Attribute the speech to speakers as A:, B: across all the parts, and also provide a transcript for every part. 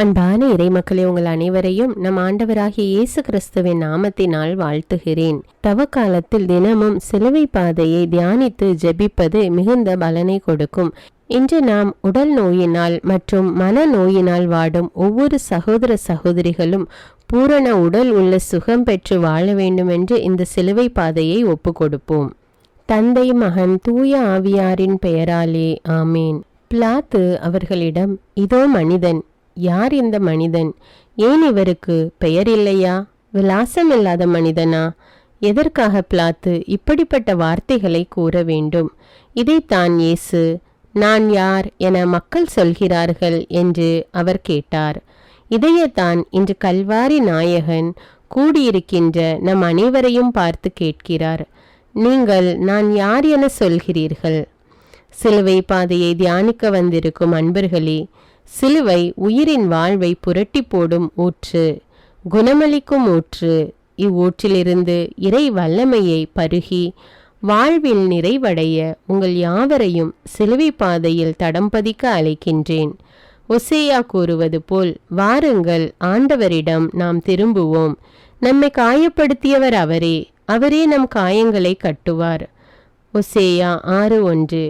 A: அன்பான இறைமக்களே, உங்கள் அனைவரையும் நம் ஆண்டவராகிய இயேசு கிறிஸ்துவின் நாமத்தினால் வாழ்த்துகிறேன். தவ காலத்தில் தினமும் சிலுவை பாதையை தியானித்து ஜெபிப்பது மிகுந்த பலனை கொடுக்கும். இன்று நாம் உடல் நோயினால் மற்றும் மன நோயினால் வாடும் ஒவ்வொரு சகோதர சகோதரிகளும் பூரண உடல் உள்ள சுகம் பெற்று வாழ வேண்டும் என்று இந்த சிலுவை பாதையை ஒப்பு கொடுப்போம். தந்தை, மகன், தூய ஆவியாரின் பெயராலே ஆமேன். பிலாத்து அவர்களிடம், இதோ மனிதன், யார் இந்த மனிதன்? ஏன் இவருக்கு பெயர் இல்லையா? விலாசம் இல்லாத மனிதனா? எதற்காக பிலாத்து இப்படிப்பட்ட வார்த்தைகளை கூற வேண்டும்? இதைத்தான் இயேசு, நான் யார் என மக்கள் சொல்கிறார்கள் என்று அவர் கேட்டார். இதையத்தான் இன்று கல்வாரி நாயகன் கூடியிருக்கின்ற நம் அனைவரையும் பார்த்து கேட்கிறார். நீங்கள் நான் யார் என சொல்கிறீர்கள்? சிலுவை பாதையை தியானிக்க வந்திருக்கும் அன்பர்களே, சிலுவை உயிரின் வாழ்வை புரட்டி போடும் ஊற்று, குணமளிக்கும் ஊற்று. இவ்வூற்றிலிருந்து இறை வல்லமையை பருகி வாழ்வில் நிறைவடைய உங்கள் யாவரையும் சிலுவை பாதையில் தடம் பதிக்க அழைக்கின்றேன். ஒசேயா கூறுவது போல், வாருங்கள், ஆண்டவரிடம் நாம் திரும்புவோம். நம்மை காயப்படுத்தியவர் அவரே, அவரே நம் காயங்களை கட்டுவார். ஒசேயா 6:1.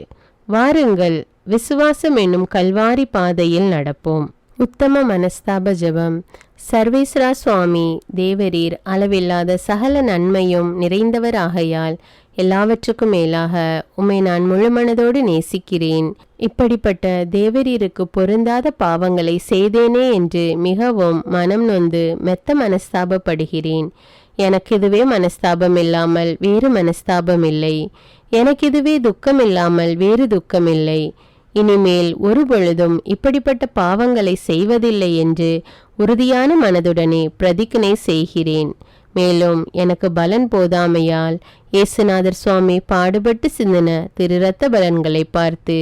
A: வாருங்கள், விசுவாசம் என்னும் கல்வாரி பாதையில் நடப்போம். உத்தம மனஸ்தாப ஜெபம். சர்வேஸ்வரா சுவாமி தேவரீர் அளவில்லாத சகல நன்மையும் நிறைந்தவர் ஆகையால் எல்லாவற்றுக்கும் மேலாக உம்மை நான் முழுமனதோடு நேசிக்கிறேன். இப்படிப்பட்ட தேவரீருக்கு பொருந்தாத பாவங்களை செய்தேனே என்று மிகவும் மனம் நொந்து மெத்த மனஸ்தாபப்படுகிறேன். எனக்கு இதுவே மனஸ்தாபம் இல்லாமல் வேறு மனஸ்தாபம் இல்லை. எனக்கு இதுவே துக்கம் இல்லாமல் வேறு துக்கமில்லை. இனிமேல் ஒரு பொழுதும் இப்படிப்பட்ட பாவங்களை செய்வதில்லை என்று உறுதியான மனதுடனே பிரதிஜ்ஞை செய்கிறேன். மேலும் எனக்கு பலன் போதாமையால் இயேசுநாதர் சுவாமி பாடுபட்டு சிந்தின திரு இரத்த பலன்களை பார்த்து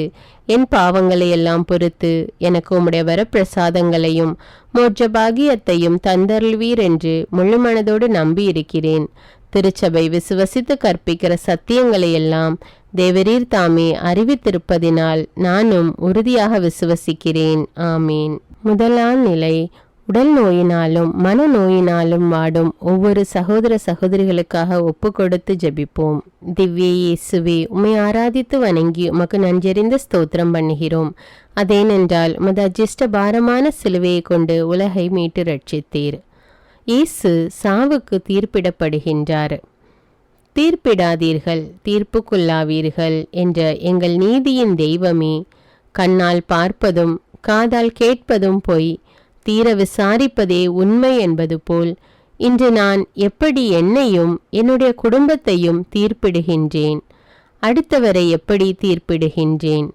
A: என் பாவங்களை எல்லாம் பொறுத்து எனக்கு உம்முடைய வரப்பிரசாதங்களையும் மோட்ச பாகியத்தையும் தந்தருள்வீர் என்று முழு மனதோடு நம்பி இருக்கிறேன். திருச்சபை விசுவசித்து கற்பிக்கிற சத்தியங்களை எல்லாம் தேவரீர் தாமே அறிவித்திருப்பதினால் நானும் உறுதியாக விசுவசிக்கிறேன். ஆமீன். முதலாம் நிலை, உடல் நோயினாலும் மன நோயினாலும் வாடும் ஒவ்வொரு சகோதர சகோதரிகளுக்காக ஒப்பு கொடுத்து ஜெபிப்போம். திவ்ய இயேசுவே, உம்மை ஆராதித்து வணங்கி உமக்கு நன்றறிந்த ஸ்தோத்திரம் பண்ணுகிறோம். அதேனென்றால் உமது அஜிஷ்ட பாரமான சிலுவையை கொண்டு உலகை மீட்டு ரட்சித்தீர். இயேசு சாவுக்கு தீர்ப்பிடப்படுகின்றார். தீர்ப்பிடாதீர்கள், தீர்ப்புக்குள்ளாவீர்கள் என்ற எங்கள் நீதியின் தெய்வமே, கண்ணால் பார்ப்பதும் காதால் கேட்பதும் பொய், தீர விசாரிப்பதே உண்மை என்பது போல் இன்று நான் எப்படி என்னையும் என்னுடைய குடும்பத்தையும் தீர்ப்பிடுகின்றேன். அடுத்தவரை எப்படி தீர்ப்பிடுகின்றேன்?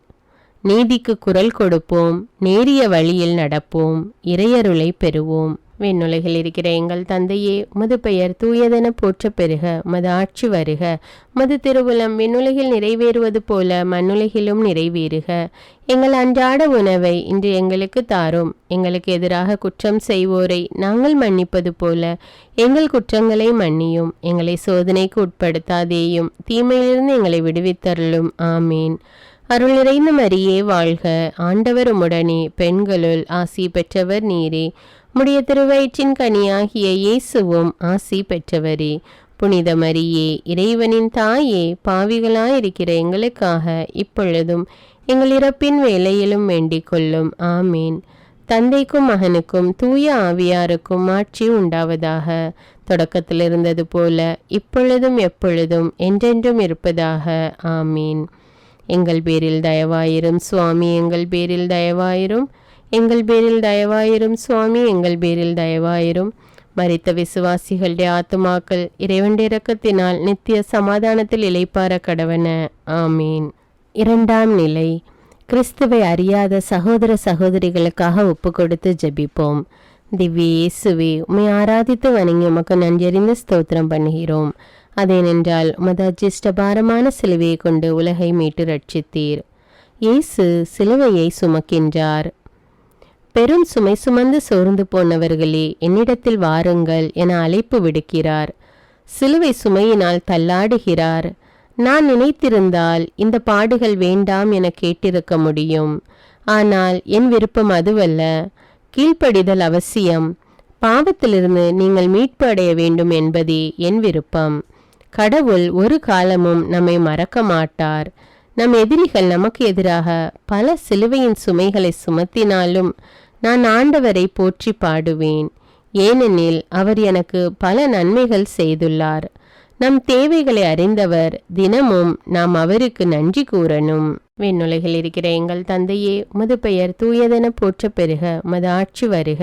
A: நீதிக்கு குரல் கொடுப்போம், நேரிய வழியில் நடப்போம், இறையருளை பெறுவோம். விண்ணுலகில் இருக்கிற எங்கள் தந்தையே, உமது பெயர் தூயதென போற்ற பெறுக. உமது ஆட்சி வருக. உமது திருவுளம் விண்ணுலகில் நிறைவேறுவது போல மண்ணுலகிலும் நிறைவேறுக. எங்கள் அன்றாட உணவை இன்று எங்களுக்கு தாரும். எங்களுக்கு எதிராக குற்றம் செய்வோரை நாங்கள் மன்னிப்பது போல எங்கள் குற்றங்களை மன்னியும். எங்களை சோதனைக்கு உட்படுத்தாதேயும், தீமையிலிருந்து எங்களை விடுவித்தருளும். ஆமீன். அருள் நிறைந்த மரியே வாழ்க. ஆண்டவர் உம்முடனே, பெண்களுள் ஆசி பெற்றவர் நீரே. உம்முடைய திருவயிற்றின் கனியாகிய இயேசுவும் ஆசி பெற்றவரே. புனித மரியே, இறைவனின் தாயே, பாவிகளாயிருக்கிற எங்களுக்காக இப்பொழுதும் எங்கள் இறப்பின் வேளையிலும் வேண்டிக் கொள்ளும். ஆமீன். தந்தைக்கும் மகனுக்கும் தூய ஆவியாருக்கும் ஆட்சி உண்டாவதாக. தொடக்கத்தில் இருந்தது போல இப்பொழுதும் எப்பொழுதும் என்றென்றும் இருப்பதாக. ஆமீன். எங்கள் பேரில் தயவாயிரும் சுவாமி, எங்கள் பேரில் தயவாயிரும். எங்கள் பேரில் தயவாயிரும் சுவாமி, எங்கள் பேரில் தயவாயிரும். மரித்த விசுவாசிகளுடைய ஆத்துமாக்கள் இறைவனுடைய இரக்கத்தினால் நித்திய சமாதானத்தில் இளைப்பார கடவன. ஆமீன். இரண்டாம் நிலை, கிறிஸ்துவை அறியாத சகோதர சகோதரிகளுக்காக ஒப்பு கொடுத்து ஜெபிப்போம். திவ்ய இயேசுவே, உம்மை ஆராதித்து வணங்கி உமக்கு நன்றறிந்த ஸ்தோத்திரம் பண்ணுகிறோம். அதேனென்றால் உமது அஜிஷ்ட பாரமான சிலுவையை கொண்டு உலகை மீட்டு ரட்சித்தீர். இயேசு சிலுவையை சுமக்கின்றார். பெரும் சுமை சுமந்து சோர்ந்து போனவர்களே, என்னிடத்தில் வாருங்கள் என அழைப்பு விடுக்கிறார். சிலுவை சுமையினால் தள்ளாடுகிறார். நான் நினைத்திருந்தால் இந்த பாடுகள் வேண்டாம் என கேட்டிருக்க முடியும். ஆனால் என் விருப்பம் அதுவல்ல. கீழ்ப்படிதல் அவசியம். பாவத்திலிருந்து நீங்கள் மீட்பு அடைய வேண்டும் என்பதே என் விருப்பம். கடவுள் ஒரு காலமும் நம்மை மறக்க மாட்டார். நம் எதிரிகள் நமக்கு எதிராக பல சிலுவையின் சுமைகளை சுமத்தினாலும் நான் ஆண்டவரை போற்றி பாடுவேன். ஏனெனில் அவர் எனக்கு பல நன்மைகள் செய்துள்ளார். நம் தேவைகளை அறிந்தவர். தினமும் நாம் அவருக்கு நன்றி கூறணும். விண்ணுலகில் இருக்கிற எங்கள் தந்தையே, உமது பெயர் தூயதென போற்ற பெறுக. உமது ஆட்சி வருக.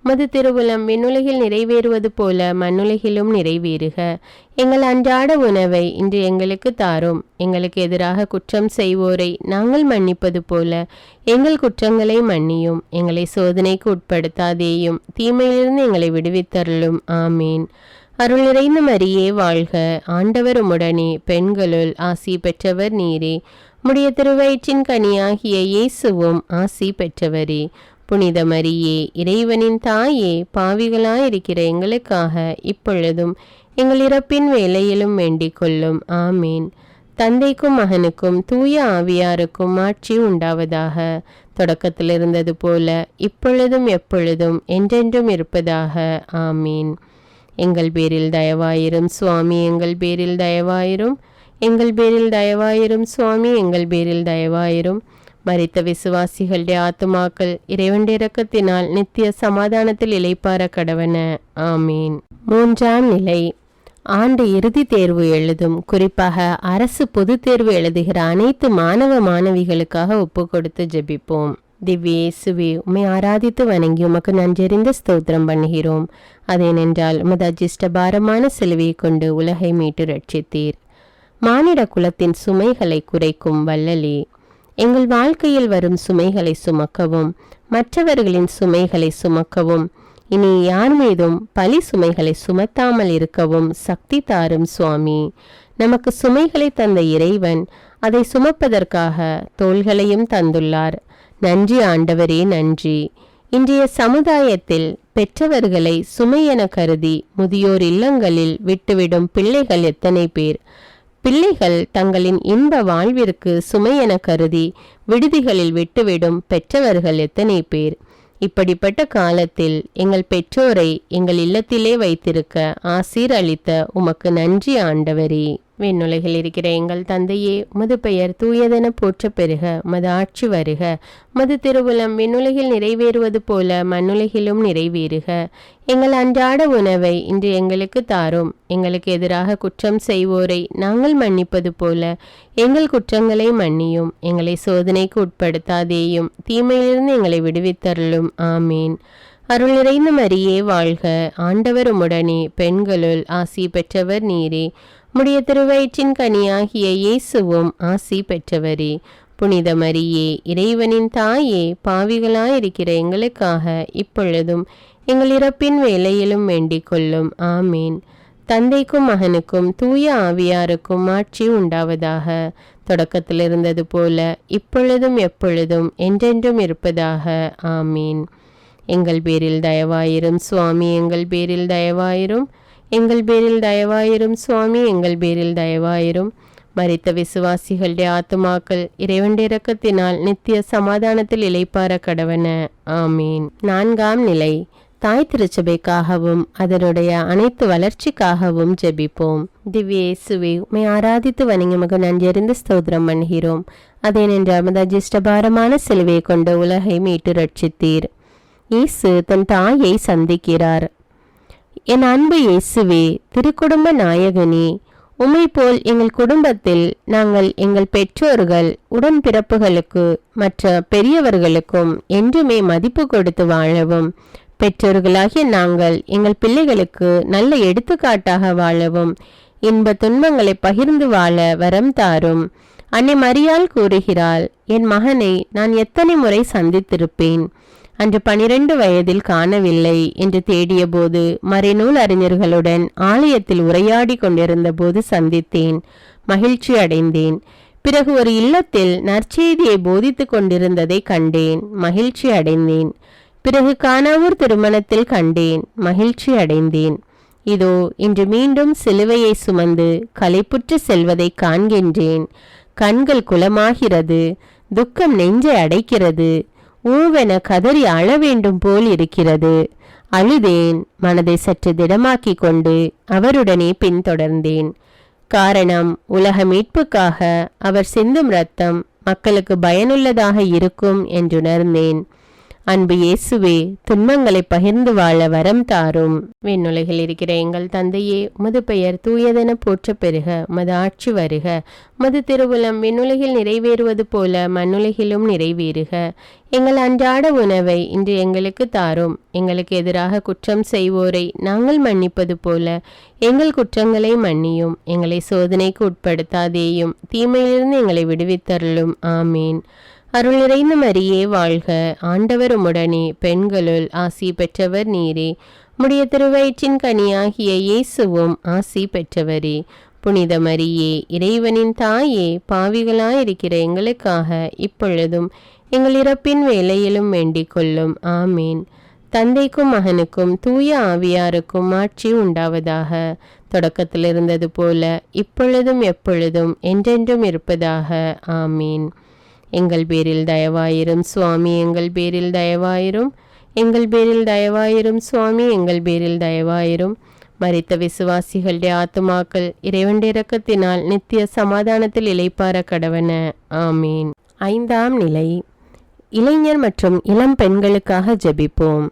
A: உமது திருவுளம் விண்ணுலகில் நிறைவேறுவது போல மண்ணுலகிலும் நிறைவேறுக. எங்கள் அன்றாட உணவை இன்று எங்களுக்கு தாரும். எங்களுக்கு எதிராக குற்றம் செய்வோரை நாங்கள் மன்னிப்பது போல எங்கள் குற்றங்களை மன்னியும். எங்களை சோதனைக்கு உட்படுத்தாதேயும், தீமையிலிருந்து எங்களை விடுவித்தருளும். ஆமீன். அருள் நிறைந்த மரியே வாழ்க. ஆண்டவர் உம்முடனே, பெண்களுள் ஆசி பெற்றவர் நீரே. உம்முடைய திருவயிற்றின் கனியாகிய இயேசுவும் ஆசி பெற்றவரே. புனித மரியே, இறைவனின் தாயே, பாவிகளாயிருக்கிற எங்களுக்காக இப்பொழுதும் எங்கள் இறப்பின் வேளையிலும் வேண்டிக் கொள்ளும். ஆமீன். தந்தைக்கும் மகனுக்கும் தூய ஆவியாருக்கும் ஆட்சி உண்டாவதாக. தொடக்கத்தில் இருந்தது போல இப்பொழுதும் எப்பொழுதும் என்றென்றும் இருப்பதாக. ஆமீன். எங்கள் பேரில் தயவாயிரும் சுவாமி, எங்கள் பேரில் தயவாயிரும். எங்கள் பேரில் தயவாயிரும் சுவாமி, எங்கள் பேரில் தயவாயிரும். மரித்த விசுவாசிகளுடைய ஆத்துமாக்கள் இறைவனுடைய இரக்கத்தினால் நித்திய சமாதானத்தில் இளைப்பார கடவன. ஆமீன். 3ஆம் நிலை. ஆண்டு இறுதி தேர்வு எழுதும், குறிப்பாக அரசு பொது தேர்வு எழுதுகிற அனைத்து மாணவ மாணவிகளுக்காக ஒப்பு கொடுத்து ஜெபிப்போம். திவ்ய இயேசுவே, உம்மை ஆராதித்து வணங்கி உமக்கு நன்றறிந்த ஸ்தோத்திரம் பண்ணுகிறோம். அதேனென்றால் உமது அஜிஷ்டபாரமான சிலுவையை கொண்டு உலகை மீட்டு ரட்சித்தீர். மானிட குலத்தின் சுமைகளை குறைக்கும் வல்லலே, எங்கள் வாழ்க்கையில் வரும் சுமைகளை சுமக்கவும் மற்றவர்களின் சுமைகளை சுமக்கவும் இனி யார் மீதும் பழி சுமைகளை சுமத்தாமல் இருக்கவும் சக்தி தாரும் சுவாமி. நமக்கு சுமைகளை தந்த இறைவன் அதை சுமப்பதற்காக தோள்களையும் தந்துள்ளார். நன்றி ஆண்டவரே, நன்றி. இன்றைய சமுதாயத்தில் பெற்றவர்களை சுமையென கருதி முதியோர் இல்லங்களில் விட்டுவிடும் பிள்ளைகள் எத்தனை பேர்! பிள்ளைகள் தங்களின் இன்ப வாழ்விற்கு சுமையென கருதி விடுதிகளில் விட்டுவிடும் பெற்றவர்கள் எத்தனை பேர்! இப்படிப்பட்ட காலத்தில் எங்கள் பெற்றோரை எங்கள் இல்லத்திலே வைத்திருக்க ஆசீர் அளித்த உமக்கு நன்றி ஆண்டவரே. விண்ணுலகில் இருக்கிற எங்கள் தந்தையே, உமது பெயர் தூயதென போற்ற பெறுக. உமது ஆட்சி வருக. உமது திருவுளம் விண்ணுலகில் நிறைவேறுவது போல மண்ணுலகிலும் நிறைவேறுக. எங்கள் அன்றாட உணவை இன்று எங்களுக்கு தாரும். எங்களுக்கு எதிராக குற்றம் செய்வோரை நாங்கள் மன்னிப்பது போல எங்கள் குற்றங்களை மன்னியும். எங்களை சோதனைக்கு உட்படுத்தாதேயும், தீமையிலிருந்து எங்களை விடுவித்தருளும். ஆமீன். அருள் நிறைந்த மரியே வாழ்க. ஆண்டவர் உம்முடனே, பெண்களுள் ஆசி பெற்றவர் நீரே. உம்முடைய திருவயிற்றின் கனியாகிய இயேசுவும் ஆசி பெற்றவரே. புனித மரியே, இறைவனின் தாயே, பாவிகளாயிருக்கிற எங்களுக்காக இப்பொழுதும் எங்கள் இறப்பின் வேளையிலும் வேண்டிக் கொள்ளும். ஆமீன். தந்தைக்கும் மகனுக்கும் தூய ஆவியாருக்கும் ஆட்சி உண்டாவதாக. தொடக்கத்தில் இருந்தது போல இப்பொழுதும் எப்பொழுதும் என்றென்றும் இருப்பதாக. ஆமீன். எங்கள் பேரில் தயவாயிரும் சுவாமி, எங்கள் பேரில் தயவாயிரும். எங்கள் பேரில் தயவாயிரும் சுவாமி, எங்கள் பேரில் தயவாயிரும். மரித்த விசுவாசிகளுடைய ஆத்துமாக்கள் இறைவனுடைய இரக்கத்தினால் நித்திய சமாதானத்தில் இளைப்பார கடவன. ஆமீன். 4ஆம் நிலை. தாய் திருச்சபைக்காகவும் அதனுடைய அனைத்து வளர்ச்சிக்காகவும் ஜெபிப்போம். திவ்ய இயேசுவே, உம்மை ஆராதித்து வணங்கி உமக்கு நன்றியறிந்த ஸ்தோத்திரம் பண்ணுகிறோம். அதேனென்றால் உமது அஜிஷ்டபாரமான சிலுவையை கொண்டு உலகை மீட்டு ரட்சித்தீர். இயேசு தன் தாயை சந்திக்கிறார். என் அன்பு இயேசுவே, திருக்குடும்ப நாயகனே, உம்மை போல் எங்கள் குடும்பத்தில் நாங்கள் எங்கள் பெற்றோர்கள், உடன்பிறப்புகளுக்கு, மற்ற பெரியவர்களுக்கும் என்றுமே மதிப்பு கொடுத்து வாழவும், பெற்றோர்களாகிய நாங்கள் எங்கள் பிள்ளைகளுக்கு நல்ல எடுத்துக்காட்டாக வாழவும், இன்ப துன்பங்களை பகிர்ந்து வாழ வரம் தாரும். அன்னை மரியாள் கூறுகிறாள், என் மகனை நான் எத்தனை முறை சந்தித்திருப்பேன். அன்று 12 வயதில் காணவில்லை என்று தேடிய போது மறைநூல் அறிஞர்களுடன் ஆலயத்தில் உரையாடி கொண்டிருந்த போது சந்தித்தேன். மகிழ்ச்சி அடைந்தேன். பிறகு ஒரு இல்லத்தில் நற்செய்தியை போதித்து கொண்டிருந்ததை கண்டேன். மகிழ்ச்சி அடைந்தேன். பிறகு கானாவூர் திருமணத்தில் கண்டேன். மகிழ்ச்சி அடைந்தேன். இதோ இன்று மீண்டும் சிலுவையை சுமந்து களைப்புற்று செல்வதை காண்கின்றேன். கண்கள் குளமாகிறது. துக்கம் நெஞ்சை அடைக்கிறது. ஊவென கதறி அழ வேண்டும் போல் இருக்கிறது. அழுதேன். மனதை சற்று திடமாக்கி கொண்டு அவருடனே பின்தொடர்ந்தேன். காரணம், உலக மீட்புக்காக அவர் சிந்தும் இரத்தம் மக்களுக்கு பயனுள்ளதாக இருக்கும் என்றுணர்ந்தேன். அன்பு இயேசுவே, துன்பங்களை பகிர்ந்து வாழ வரம் தாரும். விண்ணுலகில் இருக்கிற எங்கள் தந்தையே, உமது பெயர் தூயதென போற்றப் பெறுக. உமது ஆட்சி வருக. உமது திருவுளம் விண்ணுலகில் நிறைவேறுவது போல மண்ணுலகிலும் நிறைவேறுக. எங்கள் அன்றாட உணவை இன்று எங்களுக்கு தாரும். எங்களுக்கு எதிராக குற்றம் செய்வோரை நாங்கள் மன்னிப்பது போல எங்கள் குற்றங்களை மன்னியும். எங்களை சோதனைக்கு உட்படுத்தாதேயும், தீமையிலிருந்து எங்களை விடுவித்தருளும். ஆமீன். அருள் நிறைந்த மரியே வாழ்க. ஆண்டவர் உம்முடனே, பெண்களுள் ஆசி பெற்றவர் நீரே. உம்முடைய திருவயிற்றின் கனியாகிய இயேசுவும் ஆசி பெற்றவரே. புனித மரியே, இறைவனின் தாயே, பாவிகளாயிருக்கிற எங்களுக்காக இப்பொழுதும் எங்கள் இறப்பின் வேளையிலும் வேண்டிக் கொள்ளும். ஆமீன். தந்தைக்கும் மகனுக்கும் தூய ஆவியாருக்கும் ஆட்சி உண்டாவதாக. தொடக்கத்தில் இருந்தது போல இப்பொழுதும் எப்பொழுதும் என்றென்றும் இருப்பதாக. ஆமீன். எங்கள் பேரில் தயவாயிரும் சுவாமி, எங்கள் பேரில் தயவாயிரும். எங்கள் பேரில் தயவாயிரும் சுவாமி, எங்கள் பேரில் தயவாயிரும். மரித்த விசுவாசிகளுடைய ஆத்துமாக்கள் இறைவனுடைய இரக்கத்தினால் நித்திய சமாதானத்தில் இளைப்பார கடவன. ஆமீன். 5ஆம் நிலை. இளைஞர் மற்றும் இளம் பெண்களுக்காக ஜெபிப்போம்.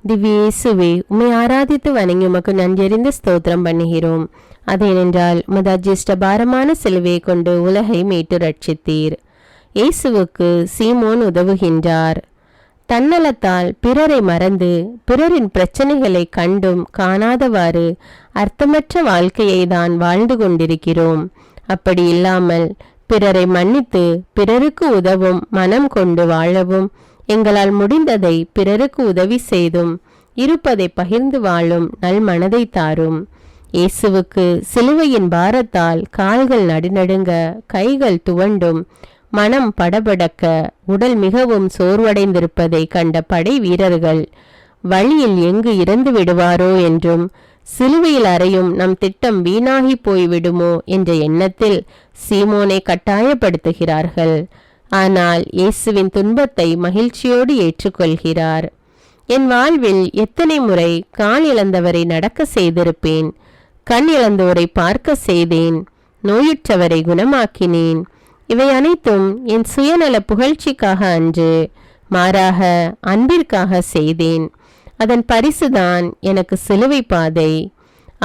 A: திவ்ய இயேசுவே, உம்மை ஆராதித்து வணங்கி உமக்கு நன்றியறிந்து ஸ்தோத்திரம் பண்ணுகிறோம். அதேனென்றால் உமது அஜிஷ்ட பாரமான சிலுவையை கொண்டு உலகை மீட்டு ரட்சித்தீர். இயேசுவுக்கு சீமோன் உதவுகின்றார். தன்னலத்தால் பிறரை மறந்து பிறரின் பிரச்சனைகளை கண்டும் காணாதவாறு அர்த்தமற்ற வாழ்க்கையை தான் வாழ்ந்து கொண்டிருக்கிறோம். அப்படி இல்லாமல் பிறரை மன்னித்து பிறருக்கு உதவும் மனம் கொண்டு வாழவும், எங்களால் முடிந்ததை பிறருக்கு உதவி செய்தும் இருப்பதை பகிர்ந்து வாழும் நல் மனதை தாரும். இயேசுவுக்கு சிலுவையின் பாரத்தால் கால்கள் நடுநடுங்க, கைகள் துவண்டும், மனம் படபடக்க, உடல் மிகவும் சோர்வடைந்திருப்பதை கண்ட படை வீரர்கள் வழியில் எங்கு இறந்து விடுவாரோ என்றும், சிலுவையில் அறையும் நம் திட்டம் வீணாகி போய்விடுமோ என்ற எண்ணத்தில் சீமோனை கட்டாயப்படுத்துகிறார்கள். ஆனால் இயேசுவின் துன்பத்தை மகிழ்ச்சியோடு ஏற்றுக்கொள்கிறார். என் வாழ்வில் எத்தனை முறை கால் இழந்தவரை நடக்க செய்திருப்பேன். கண் இழந்தோரை பார்க்க செய்தேன். நோயுற்றவரை குணமாக்கினேன். இவை அனைத்தும் என் சுயநல புகழ்ச்சிக்காக அன்று, மாறாக அன்பிற்காக செய்தேன். அதன் பரிசுதான் எனக்கு சிலுவை பாதை.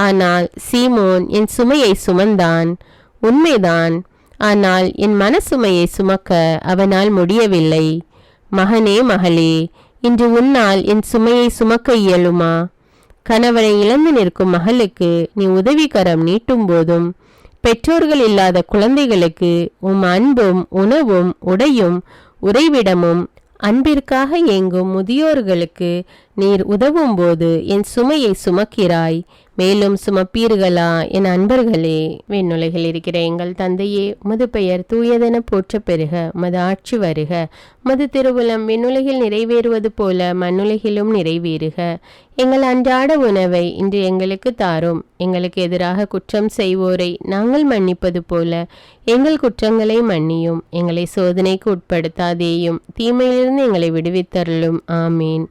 A: ஆனால் சீமோன் என் சுமையை சுமந்தான். உண்மைதான். ஆனால் என் மனசுமையை சுமக்க அவனால் முடியவில்லை. மகனே, மகளே, இன்று உன்னால் என் சுமையை சுமக்க இயலுமா? கணவனை இழந்து நிற்கும் மகளுக்கு நீ உதவிக்கரம் நீட்டும் போதும், பெற்றோர்கள் இல்லாத குழந்தைகளுக்கு உம் அன்பும் உணவும் உடையும் உறைவிடமும், அன்பிற்காக ஏங்கும் முதியோர்களுக்கு நீர் உதவும் போது என் சுமையை சுமக்கிறாய். மேலும் சுமப்பீர்களா என் அன்பர்களே? விண்ணுலகில் இருக்கிற எங்கள் தந்தையே, உமது பெயர் தூயதென போற்றப் பெறுக. உமது ஆட்சி வருக. உமது திருவுளம் விண்ணுலகில் நிறைவேறுவது போல மண்ணுலகிலும் நிறைவேறுக. எங்கள் அன்றாட உணவை இன்று எங்களுக்கு தாரும். எங்களுக்கு எதிராக குற்றம் செய்வோரை நாங்கள் மன்னிப்பது போல எங்கள் குற்றங்களை மன்னியும். எங்களை சோதனைக்கு உட்படுத்தாதேயும், தீமையிலிருந்து எங்களை விடுவித்தருளும். ஆமீன்.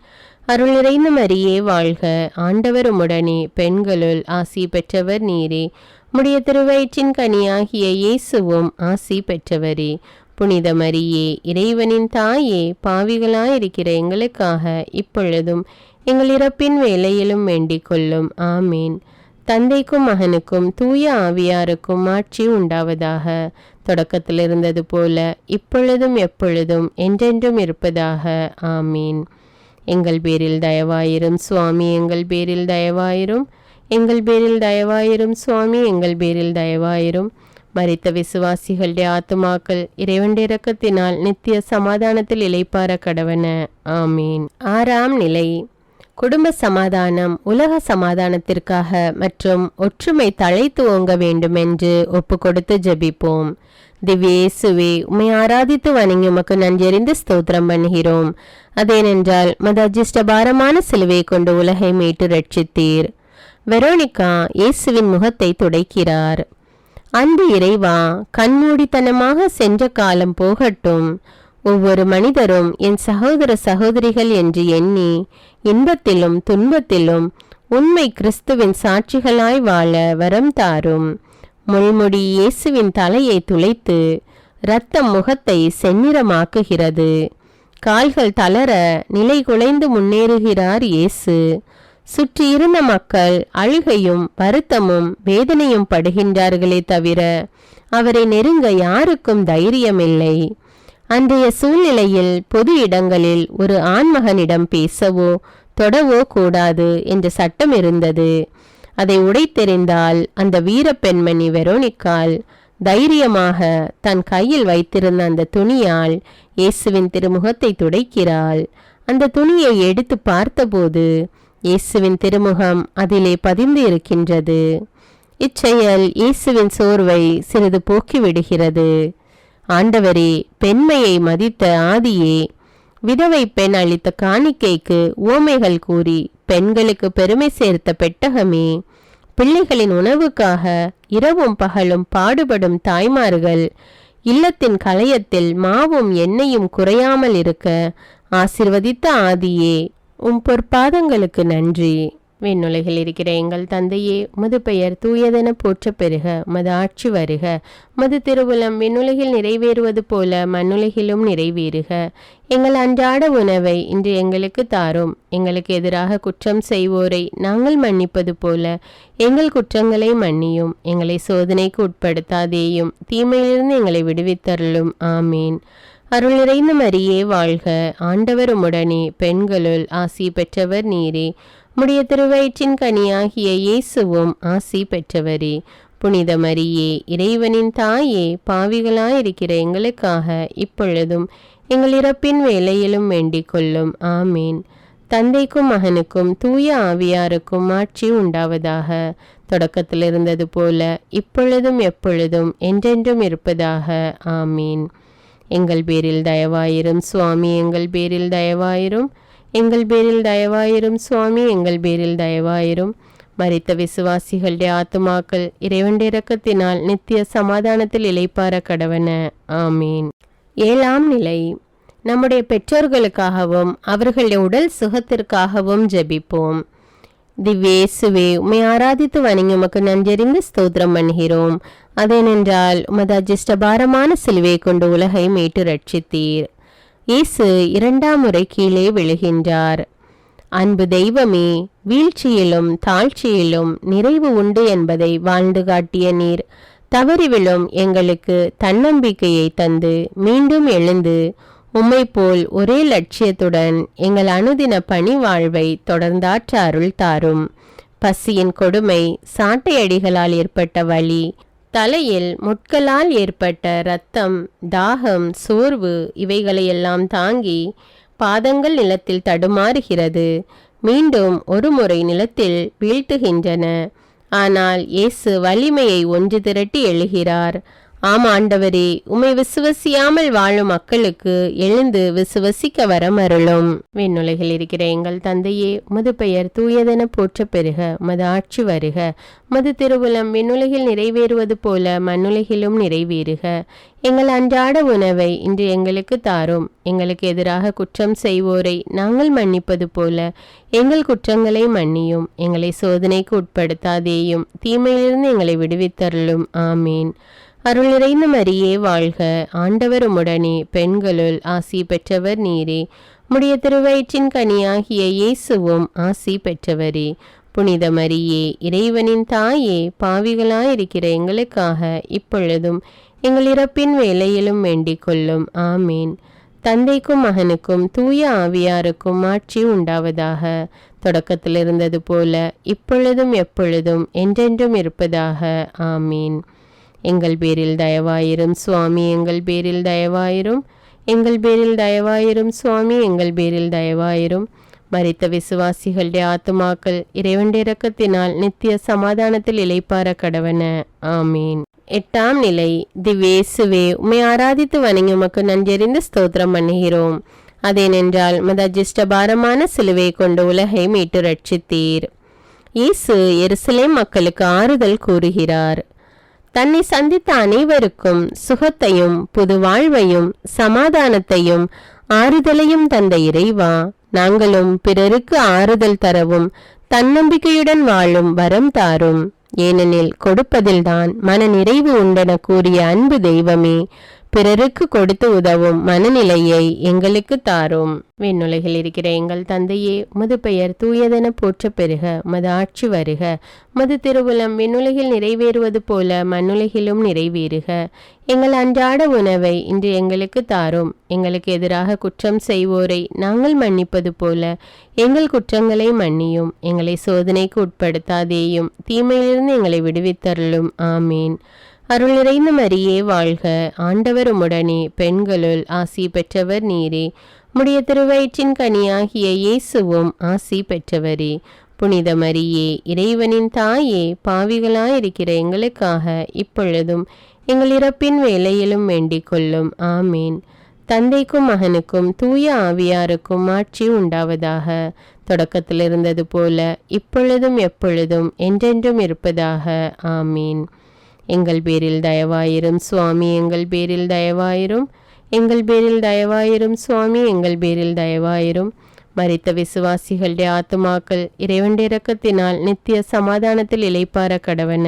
A: அருள் நிறைந்த மரியே வாழ்க. ஆண்டவர் உம்முடனே, பெண்களுள் ஆசி பெற்றவர் நீரே. உம்முடைய திருவயிற்றின் கனியாகிய இயேசுவும் ஆசி பெற்றவரே. புனித மரியே, இறைவனின் தாயே, பாவிகளாயிருக்கிற எங்களுக்காக இப்பொழுதும் எங்கள் இறப்பின் வேளையிலும் வேண்டிக் கொள்ளும். ஆமீன். தந்தைக்கும் மகனுக்கும் தூய ஆவியாருக்கும் ஆட்சி உண்டாவதாக. தொடக்கத்தில் இருந்தது போல இப்பொழுதும் எப்பொழுதும் என்றென்றும் இருப்பதாக. ஆமீன். எங்கள் பேரில் தயவாயிரும் சுவாமி, எங்கள் பேரில் தயவாயிரும். எங்கள் பேரில் தயவாயிரும் சுவாமி, எங்கள் பேரில் தயவாயிரும். மரித்த விசுவாசிகளுடைய ஆத்துமாக்கள் இறைவனுடைய இரக்கத்தினால் நித்திய சமாதானத்தில் இளைப்பார கடவன. ஆமீன். 6ஆம் நிலை. குடும்ப சமாதானம் உலக சமாதானத்திற்காக மற்றும் ஒற்றுமை தழைத்து ஓங்க வேண்டும் என்று ஒப்பு கொடுத்து ஜெபிப்போம். திவ்ய இயேசுவே, உம்மை ஆராதித்து வணங்கி உமக்கு நன்றியறிந்து ஸ்தோத்திரம் பண்ணுகிறோம். அதேனென்றால் மது அஜிஷ்ட பாரமான சிலுவையை கொண்டு உலகை மீட்டு ரட்சித்தீர். வெரோனிகா இயேசுவின் முகத்தை துடைக்கிறார். அன்பு இறைவா, கண்மூடித்தனமாக சென்ற காலம் போகட்டும். ஒவ்வொரு மனிதரும் என் சகோதர சகோதரிகள் என்று எண்ணி இன்பத்திலும் துன்பத்திலும் உண்மை கிறிஸ்துவின் சாட்சிகளாய் வாழ வரம் தாரும். முள்முடி இயேசுவின் தலையை துளைத்து இரத்தம் முகத்தை செந்நிறமாக்குகிறது. கால்கள் தளர நிலை குலைந்து முன்னேறுகிறார் இயேசு. சுற்றியிருந்த மக்கள் அழுகையும் வருத்தமும் வேதனையும் படுகின்றார்களே தவிர அவரை நெருங்க யாருக்கும் தைரியமில்லை. அன்றைய சூழ்நிலையில் பொது இடங்களில் ஒரு ஆண்மகனிடம் பேசவோ தொடவோ கூடாது என்ற சட்டம் இருந்தது. அதை உடைத்தெறிந்தால் அந்த வீர பெண்மணி வெரோனிக்கால் தைரியமாக தன் கையில் வைத்திருந்த அந்த துணியால் இயேசுவின் திருமுகத்தை துடைக்கிறாள். அந்த துணியை எடுத்து பார்த்தபோது இயேசுவின் திருமுகம் அதிலே பதிந்து இருக்கின்றது. இச்செயல் இயேசுவின் சோர்வை சிறிது போக்கிவிடுகிறது. ஆண்டவரே, பெண்மையை மதித்த ஆதியே, விதவை பெண் அளித்த காணிக்கைக்கு உவமைகள் கூறி பெண்களுக்கு பெருமை சேர்த்த பெட்டகமே, பிள்ளைகளின் உணவுக்காக இரவும் பகலும் பாடுபடும் தாய்மார்கள், இல்லத்தின் கலயத்தில் மாவும் எண்ணெயும் குறையாமல் இருக்க ஆசிர்வதித்த ஆதியே, பொற்பாதங்களுக்கு நன்றி. விண்ணுலகில் இருக்கிற எங்கள் தந்தையே, உமது பெயர் தூயதென போற்றப் பெறுக. உமது ஆட்சி வருக. உமது திருவுளம் விண்ணுலகில் நிறைவேறுவது போல மண்ணுலகிலும் நிறைவேறுக. எங்கள் அன்றாட உணவை இன்று எங்களுக்கு தாரும். எங்களுக்கு எதிராக குற்றம் செய்வோரை நாங்கள் மன்னிப்பது போல எங்கள் குற்றங்களை மன்னியும். எங்களை சோதனைக்கு உட்படுத்தாதேயும், தீமையிலிருந்து எங்களை விடுவித்தருளும். ஆமீன். அருள் நிறைந்த மரியே வாழ்க. ஆண்டவர் உம்முடனே, பெண்களுள் ஆசி பெற்றவர் நீரே. உம்முடைய திருவயிற்றின் கனியாகிய இயேசுவும் ஆசி பெற்றவரே. புனித மரியே, இறைவனின் தாயே, பாவிகளாயிருக்கிற எங்களுக்காக இப்பொழுதும் எங்கள் இறப்பின் வேளையிலும் வேண்டிக் கொள்ளும். ஆமீன். தந்தைக்கும் மகனுக்கும் தூய ஆவியாருக்கும் ஆட்சி உண்டாவதாக. தொடக்கத்தில் இருந்தது போல இப்பொழுதும் எப்பொழுதும் என்றென்றும் இருப்பதாக. ஆமீன். எங்கள் பேரில் தயவாயிரும் சுவாமி, எங்கள் பேரில் தயவாயிரும். எங்கள் பேரில் தயவாயிரும் சுவாமி, எங்கள் பேரில் தயவாயிரும். மரித்த விசுவாசிகளுடைய ஆத்துமாக்கள் இறைவனுடைய இரக்கத்தினால் நித்திய சமாதானத்தில் இளைப்பாற கடவன. ஆமீன். 7ஆம் நிலை. நம்முடைய பெற்றோர்களுக்காகவும் அவர்களுடைய உடல் சுகத்திற்காகவும் ஜெபிப்போம். திவ்யேசுவே, உம்மை ஆராதித்து வணங்கி உமக்கு நன்றறிந்து ஸ்தோத்திரம் பண்ணுகிறோம். அதேனென்றால் உமது அஜிஷ்டபாரமான சிலுவை கொண்டு உலகை மீட்டு ரட்சித்தீர். இயேசு 2ஆம் முறை கீழே விழுகின்றார். அன்பு தெய்வமே, வீழ்ச்சியிலும் தாழ்ச்சியிலும் நிறைவு உண்டு என்பதை வாழ்ந்து காட்டிய நீர் தவறி விழும் எங்களுக்கு தன்னம்பிக்கையை தந்து மீண்டும் எழுந்து உம்மை போல் ஒரே லட்சியத்துடன் எங்கள் அனுதின பணி வாழ்வை தொடர்ந்தாற்ற அருள் தாரும். பசியின் கொடுமை, சாட்டையடிகளால் ஏற்பட்ட வலி, தலையில் முட்களால் ஏற்பட்ட இரத்தம், தாகம், சோர்வு இவைகளையெல்லாம் தாங்கி பாதங்கள் நிலத்தில் தடுமாறுகிறது. மீண்டும் ஒரு முறை நிலத்தில் வீழ்த்துகின்றன. ஆனால் இயேசு வலிமையை ஒன்று திரட்டி எழுகிறார். ஆம் ஆண்டவரே, உம்மை விசுவசியாமல் வாழும் மக்களுக்கு எழுந்து விசுவசிக்க வரமருளும். விண்ணுலகில் இருக்கிற எங்கள் தந்தையே, உமது பெயர் தூயதென போற்றப் பெறுக. உமது ஆட்சி வருக. உமது திருவுளம் விண்ணுலகில் நிறைவேறுவது போல மண்ணுலகிலும் நிறைவேறுக. எங்கள் அன்றாட உணவை இன்று எங்களுக்கு தாரும். எங்களுக்கு எதிராக குற்றம் செய்வோரை நாங்கள் மன்னிப்பது போல எங்கள் குற்றங்களை மன்னியும். எங்களை சோதனைக்கு உட்படுத்தாதேயும், தீமையிலிருந்து எங்களை விடுவித்தருளும். ஆமீன். அருள் நிறைந்த மரியே வாழ்க. ஆண்டவர் உம்முடனே, பெண்களுள் ஆசி பெற்றவர் நீரே. உம்முடைய திருவயிற்றின் கனியாகிய இயேசுவும் ஆசி பெற்றவரே. புனித மரியே, இறைவனின் தாயே, பாவிகளாயிருக்கிற எங்களுக்காக இப்பொழுதும் எங்கள் இறப்பின் வேளையிலும் வேண்டிக் கொள்ளும். ஆமீன். தந்தைக்கும் மகனுக்கும் தூய ஆவியாருக்கும் ஆட்சி உண்டாவதாக. தொடக்கத்தில் இருந்தது போல இப்பொழுதும் எப்பொழுதும் என்றென்றும் இருப்பதாக. ஆமீன். எங்கள் பேரில் தயவாயிரும் சுவாமி, எங்கள் பேரில் தயவாயிரும். எங்கள் பேரில் தயவாயிரும் சுவாமி, எங்கள் பேரில் தயவாயிரும். மரித்த விசுவாசிகளுடைய ஆத்துமாக்கள் இறைவனுடைய இரக்கத்தினால் நித்திய சமாதானத்தில் இளைப்பாற கடவன. ஆமீன். 8ஆம் நிலை. திவ்யேசுவே, உம்மை ஆராதித்து வணங்கி உமக்கு நன்றறிந்து ஸ்தோத்திரம் பண்ணுகிறோம். அதேனென்றால் உமது அஜிஷ்டபாரமான சிலுவை கொண்டு உலகை மீட்டு ரட்சித்தீர். இயேசு எருசலேம் மக்களுக்கு ஆறுதல் கூறுகிறார். தன்னை சந்தித்த அனைவருக்கும் சுகத்தையும் புது வாழ்வையும் சமாதானத்தையும் ஆறுதலையும் தந்த இறைவா, நாங்களும் பிறருக்கு ஆறுதல் தரவும் தன்னம்பிக்கையுடன் வாழும் வரம் தாரும். ஏனெனில் கொடுப்பதில்தான் மன நிறைவு உண்டென கூறிய அன்பு தெய்வமே, பிறருக்கு கொடுத்து உதவும் மனநிலையை எங்களுக்கு தாரும். விண்ணுலகில் இருக்கிற எங்கள் தந்தையே, உமது பெயர் தூயதென போற்ற பெறுக. உமது ஆட்சி வருக. உமது திருவுளம் விண்ணுலகில் நிறைவேறுவது போல மண்ணுலகிலும் நிறைவேறுக. எங்கள் அன்றாட உணவை இன்று எங்களுக்கு தாரும். எங்களுக்கு எதிராக குற்றம் செய்வோரை நாங்கள் மன்னிப்பது போல எங்கள் குற்றங்களை மன்னியும். எங்களை சோதனைக்கு உட்படுத்தாதேயும், தீமையிலிருந்து எங்களை விடுவித்தருளும். ஆமீன். அருள் நிறைந்த மரியே வாழ்க. ஆண்டவர் உம்முடனே, பெண்களுள் ஆசி பெற்றவர் நீரே. உம்முடைய திருவயிற்றின் கனியாகிய இயேசுவும் ஆசி பெற்றவரே. புனித மரியே, இறைவனின் தாயே, பாவிகளாயிருக்கிற எங்களுக்காக இப்பொழுதும் எங்கள் இறப்பின் வேளையிலும் வேண்டிக் கொள்ளும். ஆமீன். தந்தைக்கும் மகனுக்கும் தூய ஆவியாருக்கும் ஆட்சி உண்டாவதாக. தொடக்கத்தில் இருந்தது போல இப்பொழுதும் எப்பொழுதும் என்றென்றும் இருப்பதாக. ஆமீன். எங்கள் பேரில் தயவாயிரும் சுவாமி, எங்கள் பேரில் தயவாயிரும். எங்கள் பேரில் தயவாயிரும் சுவாமி, எங்கள் பேரில் தயவாயிரும். மரித்த விசுவாசிகளுடைய ஆத்துமாக்கள் இறைவனுடைய இரக்கத்தினால் நித்திய சமாதானத்தில் இளைப்பார கடவன.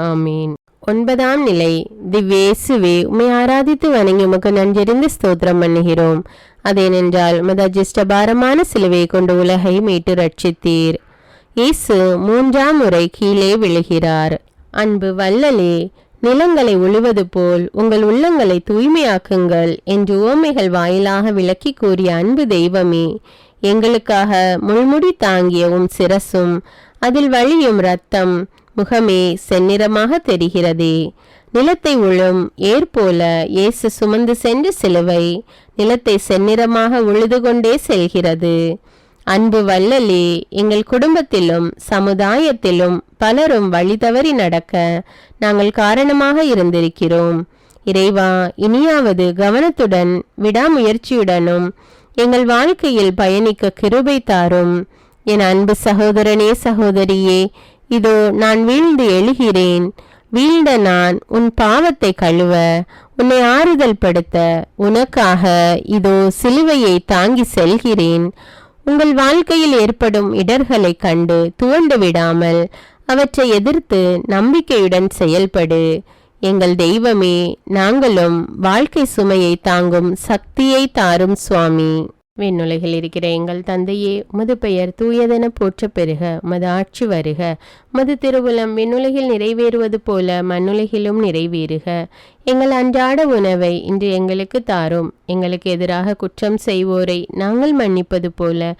A: ஆமீன். 9ஆம் நிலை. திவ்யேசுவே, உம்மை ஆராதித்து வணங்கி உமக்கு நன்றறிந்து ஸ்தோத்திரம் பண்ணுகிறோம். அதேனென்றால் உமது அஜிஷ்டபாரமான சிலுவை கொண்டு உலகை மீட்டு ரட்சித்தீர். இயேசு 3ஆம் முறை கீழே விழுகிறார். அன்பு வள்ளலே, நிலங்களை உழுவது போல் உங்கள் உள்ளங்களை தூய்மையாக்குங்கள் என்று உவமைகள் வாயிலாக விளக்கி கூறிய அன்பு தெய்வமே, எங்களுக்காக முள்முடி தாங்கிய உம் சிரசும் அதில் வழியும் இரத்தம் முகமே செந்நிறமாக தெரிகிறதே. நிலத்தை உழும் ஏற்போல இயேசு சுமந்து சென்ற சிலுவை நிலத்தை செந்நிறமாக உழுது கொண்டே செல்கிறது. அன்பு வள்ளலே, எங்கள் குடும்பத்திலும் சமுதாயத்திலும் பலரும் வழி தவறி நடக்க நாங்கள் காரணமாக இருந்திருக்கிறோம். இறைவா, இனியாவது கவனத்துடன் விடாமுயற்சியுடனும் எங்கள் வாழ்க்கையில் பயணிக்க கிருபை தாரும். என் அன்பு சகோதரனே, சகோதரியே, இதோ நான் வீழ்ந்து எழுகிறேன். வீழ்ந்த நான் உன் பாவத்தை கழுவ, உன்னை ஆறுதல் படுத்த உனக்காக இதோ சிலுவையை தாங்கி செல்கிறேன். உங்கள் வாழ்க்கையில் ஏற்படும் இடர்களை கண்டு துவண்டு விடாமல் அவற்றை எதிர்த்து நம்பிக்கையுடன் செயல்படு. எங்கள் தெய்வமே, நாங்களும் வாழ்க்கை சுமையை தாங்கும் சக்தியை தாரும் சுவாமி. விண்ணுலகில் இருக்கிற எங்கள் தந்தையே, உமது பெயர் தூயதென போற்ற பெறுக. உமது ஆட்சி வருக. உமது திருவுளம் விண்ணுலகில் நிறைவேறுவது போல மண்ணுலகிலும் நிறைவேறுக. எங்கள் அன்றாட உணவை இன்று எங்களுக்கு தாரும். எங்களுக்கு எதிராக குற்றம் செய்வோரை நாங்கள் மன்னிப்பது போல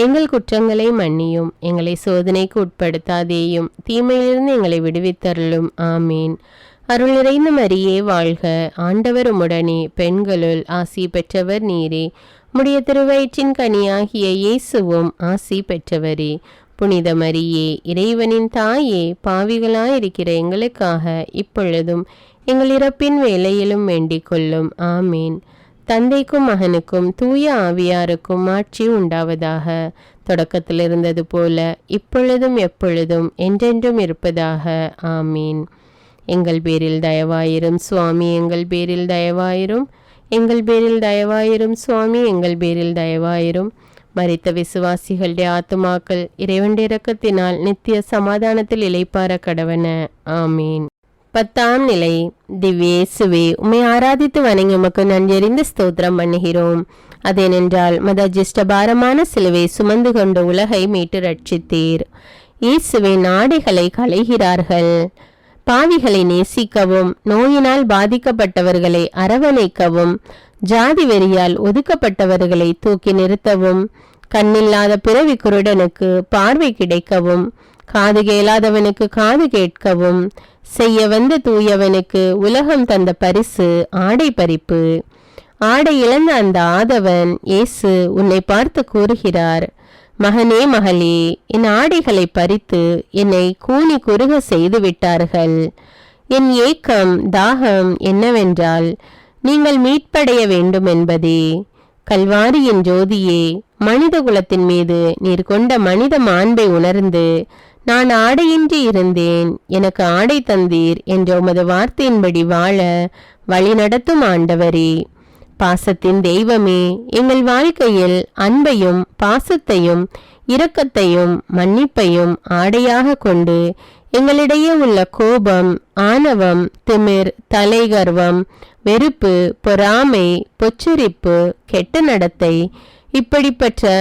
A: எங்கள் குற்றங்களை மன்னியும். எங்களை சோதனைக்கு உட்படுத்தாதேயும், தீமையிலிருந்து எங்களை விடுவித்தருளும். ஆமீன். அருள் நிறைந்த மரியே வாழ்க. ஆண்டவர் உம்முடனே, பெண்களுள் ஆசி பெற்றவர் நீரே. உம்முடைய திருவயிற்றின் கனியாகிய இயேசுவும் ஆசி பெற்றவரே. புனித மரியே, இறைவனின் தாயே, பாவிகளாயிருக்கிற எங்களுக்காக இப்பொழுதும் எங்கள் இறப்பின் வேளையிலும் வேண்டிக் கொள்ளும். ஆமீன். தந்தைக்கும் மகனுக்கும் தூய ஆவியாருக்கும் ஆட்சி உண்டாவதாக. தொடக்கத்தில் இருந்தது போல இப்பொழுதும் எப்பொழுதும் என்றென்றும் இருப்பதாக. ஆமீன். எங்கள் பேரில் தயவாயிரும் சுவாமி, எங்கள் பேரில் தயவாயிரும். எங்கள் பேரில் தயவாயிரும் சுவாமி, எங்கள் பேரில் தயவாயிரும். மரித்த விசுவாசிகளுடைய ஆத்துமாக்கள் இறைவனுடைய இரக்கத்தினால் நித்திய சமாதானத்தில் இளைப்பார கடவன. ஆமீன். 10ஆம் நிலை. திவ்யேசுவே, உம்மை ஆராதித்து வணங்கி உமக்கு நன்றறிந்து ஸ்தோத்திரம் பண்ணுகிறோம். அதேனென்றால் உமது அஜிஷ்டபாரமான சிலுவை சுமந்து கொண்டு உலகை மீட்டு ரட்சித்தீர். இயேசுவின் ஆடைகளை களைகிறார்கள். பாவிகளை நேசிக்கவும், நோயினால் பாதிக்கப்பட்டவர்களை அரவணைக்கவும், ஜாதி வெறியால் ஒதுக்கப்பட்டவர்களை தூக்கி நிறுத்தவும், கண்ணில்லாத பிறவி குருடனுக்கு பார்வை கிடைக்கவும், காது கேளாதவனுக்கு காது கேட்கவும், செய்ய வந்த தூயவனுக்கு உலகம் தந்த பரிசு ஆடை பறிப்பு. ஆடை இழந்த அந்த ஆதவன் இயேசு உன்னை பார்த்து கூறுகிறார், மகனே, மகளே, என் ஆடைகளை பறித்து என்னை கூனி குறுக செய்து விட்டார்கள். என் ஏக்கம் தாகம் என்னவென்றால் நீங்கள் மீட்படைய வேண்டும் என்பதே. கல்வாரியின் ஜோதியே, மனித குலத்தின் மீது நீர் கொண்ட மனித மாண்பை உணர்ந்து நான் ஆடையின்றி இருந்தேன், எனக்கு ஆடை தந்தீர் என்ற உமது வார்த்தையின்படி வாழ வழிநடத்தும் ஆண்டவரே, பாசத்தின் தெய்வமே, எங்கள் வாழ்க்கையில் அன்பையும் பாசத்தையும் இரக்கத்தையும் மன்னிப்பையும் ஆடையாக கொண்டு எங்களிடையே உள்ள கோபம், ஆணவம், திமிர், தலைகர்வம், வெறுப்பு, பொறாமை, பொச்சரிப்பு, கெட்ட நடத்தை இப்படிப்பட்ட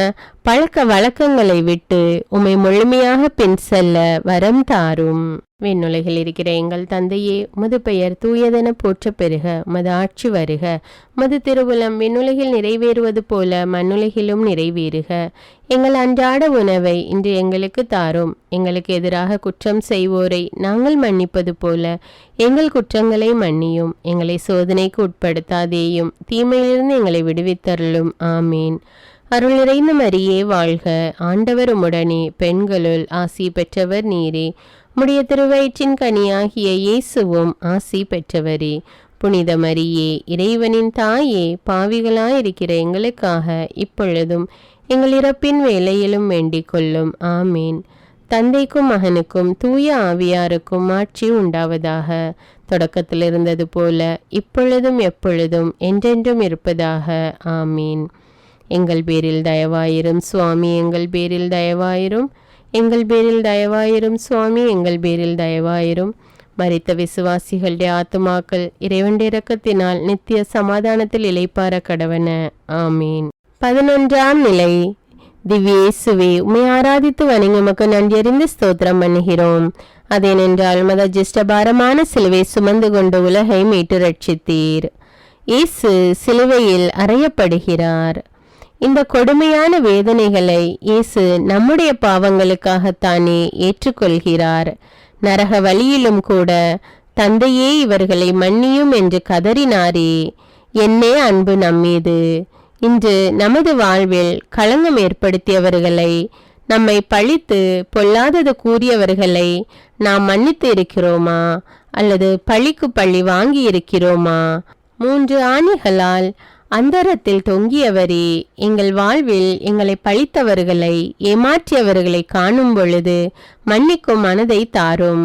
A: பழக்க வழக்கங்களை விட்டு உம்மை முழுமையாக பின் செல்ல வரம் தாரும். விண்ணுலகில் இருக்கிற எங்கள் தந்தையே, உமது பெயர் தூயதென போற்ற பெறுக. உமது ஆட்சி வருக. உமது திருவுளம் விண்ணுலகில் நிறைவேறுவது போல மண்ணுலகிலும் நிறைவேறுக. எங்கள் அன்றாட உணவை இன்று எங்களுக்கு தாரும். எங்களுக்கு எதிராக குற்றம் செய்வோரை நாங்கள் மன்னிப்பது போல எங்கள் குற்றங்களை மன்னியும். எங்களை சோதனைக்கு உட்படுத்தாதேயும், தீமையிலிருந்து எங்களை விடுவித்தருளும். ஆமீன். அருள் நிறைந்த மரியே வாழ்க, ஆண்டவர் உம்முடனே, பெண்களுள் ஆசி பெற்றவர் நீரே. உம்முடைய திருவயிற்றின் கனியாகிய இயேசுவும் ஆசி பெற்றவரே. புனித மரியே, இறைவனின் தாயே, பாவிகளாயிருக்கிற எங்களுக்காக இப்பொழுதும் எங்கள் இறப்பின் வேளையிலும் வேண்டிக் கொள்ளும். ஆமீன். தந்தைக்கும் மகனுக்கும் தூய ஆவியாருக்கும் ஆட்சி உண்டாவதாக. தொடக்கத்தில் இருந்தது போல இப்பொழுதும் எப்பொழுதும் என்றென்றும் இருப்பதாக. ஆமீன். எங்கள் பேரில் தயவாயிரும் சுவாமி, எங்கள் பேரில் தயவாயிரும். எங்கள் பேரில் தயவாயிரும் சுவாமி, எங்கள் பேரில் தயவாயிரும். மரித்த விசுவாசிகளுடைய ஆத்துமாக்கள் இறைவனுடைய இரக்கத்தினால் நித்திய சமாதானத்தில் இளைப்பார கடவன. ஆமீன். 11ஆம் நிலை. திவ்யேசுவே, உம்மை ஆராதித்து வணங்கி உமக்கு நன்றியறிந்து ஸ்தோத்திரம் பண்ணுகிறோம். அதேனென்றால் மத ஜிஷ்டபாரமான சிலுவை சுமந்து கொண்டு உலகை மீட்டு ரட்சித்தீர். இயேசு சிலுவையில் அறையப்படுகிறார். இந்த கொடுமையான வேதனைகளை இயேசு நம்முடைய பாவங்களுக்காகத்தானே ஏற்றுக்கொள்கிறார். நரக வழியிலும் கூட தந்தையே இவர்களை மன்னியும் என்று கதறினாரே. என்னே அன்பு நம்மீது. இன்று நமது வாழ்வில் களங்கம் ஏற்படுத்தியவர்களை, நம்மை பழித்து பொல்லாதது கூறியவர்களை நாம் மன்னித்து இருக்கிறோமா? அல்லது பழிக்கு பழி வாங்கி இருக்கிறோமா? 3 ஆணிகளால் அந்தரத்தில் தொங்கியவரே, எங்கள் வாழ்வில் எங்களை பழித்தவர்களை, ஏமாற்றியவர்களை காணும் பொழுது மன்னிக்கும் மனதை தாரும்.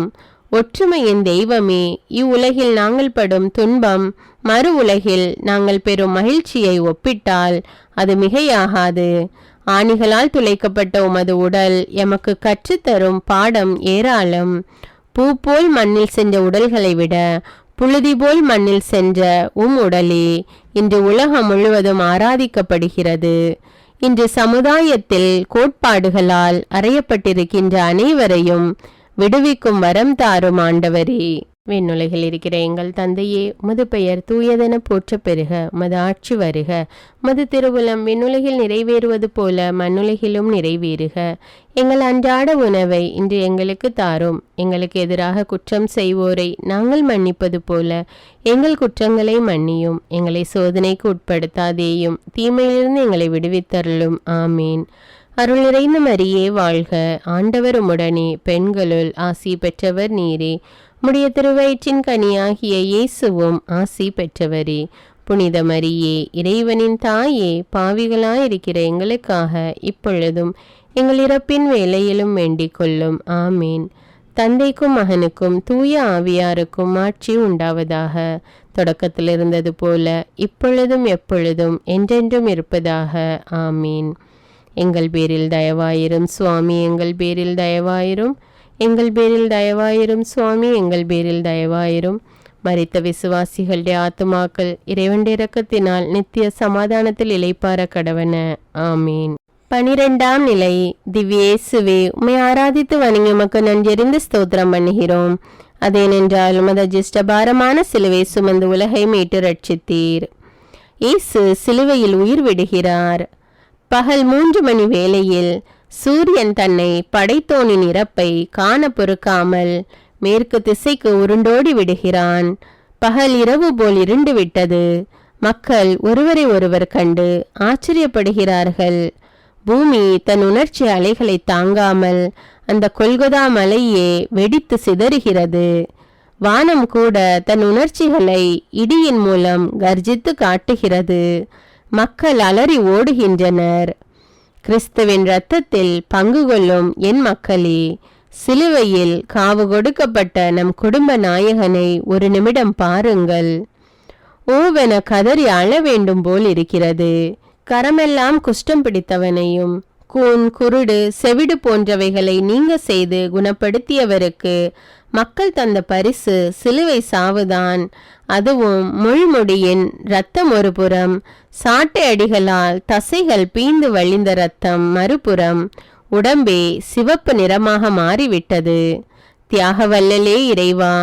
A: ஒற்றுமையின் தெய்வமே, இவ்வுலகில் நாங்கள் படும் துன்பம் மறு உலகில் நாங்கள் பெறும் மகிழ்ச்சியை ஒப்பிட்டால் அது மிகையாகாது. ஆணிகளால் துளைக்கப்பட்ட உமது உடல் எமக்கு கற்றுத்தரும் பாடம் ஏராளம். பூ போல் மண்ணில் சென்ற உடல்களை விட புழுதி போல் மண்ணில் சென்ற உடலே இன்று உலகம் முழுவதும் ஆராதிக்கப்படுகிறது. இன்று சமுதாயத்தில் கோட்பாடுகளால் அறையப்பட்டிருக்கின்ற அனைவரையும் விடுவிக்கும் வரம் தாரும் ஆண்டவரே. விண்ணுலகில் இருக்கிற எங்கள் தந்தையே, உமது பெயர் தூயதென போற்ற பெறுக. உமது ஆட்சி வருக. உமது திருவுளம் விண்ணுலகில் நிறைவேறுவது போல மண்ணுலகிலும் நிறைவேறுக. எங்கள் அன்றாட உணவை இன்று எங்களுக்கு தாரும். எங்களுக்கு எதிராக குற்றம் செய்வோரை நாங்கள் மன்னிப்பது போல எங்கள் குற்றங்களை மன்னியும். எங்களை சோதனைக்கு உட்படுத்தாதேயும், தீமையிலிருந்து எங்களை விடுவித்தருளும். ஆமீன். அருள் நிறைந்த மரியே வாழ்க, ஆண்டவர் உம்முடனே, பெண்களுள் ஆசி பெற்றவர் நீரே. உம்முடைய திருவயிற்றின் கனியாகிய இயேசுவும் ஆசி பெற்றவரே. புனித மரியே, இறைவனின் தாயே, பாவிகளாயிருக்கிற எங்களுக்காக இப்பொழுதும் எங்கள் இறப்பின் வேளையிலும் வேண்டிக் கொள்ளும். ஆமீன். தந்தைக்கும் மகனுக்கும் தூய ஆவியாருக்கும் ஆட்சி உண்டாவதாக. தொடக்கத்தில் இருந்தது போல இப்பொழுதும் எப்பொழுதும் என்றென்றும் இருப்பதாக. ஆமீன். எங்கள் பேரில் தயவாயிரும் சுவாமி, எங்கள் பேரில் தயவாயிரும். எங்கள் பேரில் தயவாயிரும் சுவாமி, எங்கள் பேரில் தயவாயிரும். மரித்த விசுவாசிகளுடைய ஆத்துமாக்கள் இறைவனுடைய இரக்கத்தினால் நித்திய சமாதானத்தில் இளைப்பார கடவன. ஆமீன். 12ஆம் நிலை. திவ்யேசுவே, உம்மை ஆராதித்து வணங்கி உமக்கு நன்றியறிந்து ஸ்தோத்திரம் பண்ணுகிறோம். அதேனென்றால் உமது ஜிஷ்டபாரமான சிலுவை சுமந்து உலகை மீட்டு ரட்சித்தீர். இயேசு சிலுவையில் உயிர் விடுகிறார். பகல் 3 மணி வேளையில் சூரியன் தன்னை படைத்தோனின் இறப்பை காண பொறுக்காமல் மேற்கு திசைக்கு உருண்டோடி விடுகிறான். பகல் இரவு போல் இருண்டு விட்டது. மக்கள் ஒருவரை ஒருவர் கண்டு ஆச்சரியப்படுகிறார்கள். பூமி தன் உணர்ச்சி அலைகளை தாங்காமல் அந்த கொல்கொதா மலையே வெடித்து சிதறுகிறது. வானம் கூட தன் உணர்ச்சிகளை இடியின் மூலம் கர்ஜித்து காட்டுகிறது. மக்கள் அலறி ஓடுகின்றனர். கிறிஸ்துவின் இரத்தத்தில் பங்கு கொள்ளும் என் மக்களே, சிலுவையில் காவு கொடுக்கப்பட்ட நம் குடும்ப நாயகனை ஒரு நிமிடம் பாருங்கள். ஓவென கதறி அழ வேண்டும் போல் இருக்கிறது. கரமெல்லாம் குஷ்டம் பிடித்தவனையும் கூன், குருடு, செவிடு போன்றவைகளை நீங்க செய்து குணப்படுத்தியவருக்கு மக்கள் தந்த பரிசு சிலுவை சாவுதான். அதுவும் முள்முடியின் இரத்தம் ஒரு புறம், சாட்டை அடிகளால் தசைகள் பீந்து வழிந்த இரத்தம் மறுபுறம், உடம்பே சிவப்பு நிறமாக மாறிவிட்டது. தியாக வல்லலே இறைவா,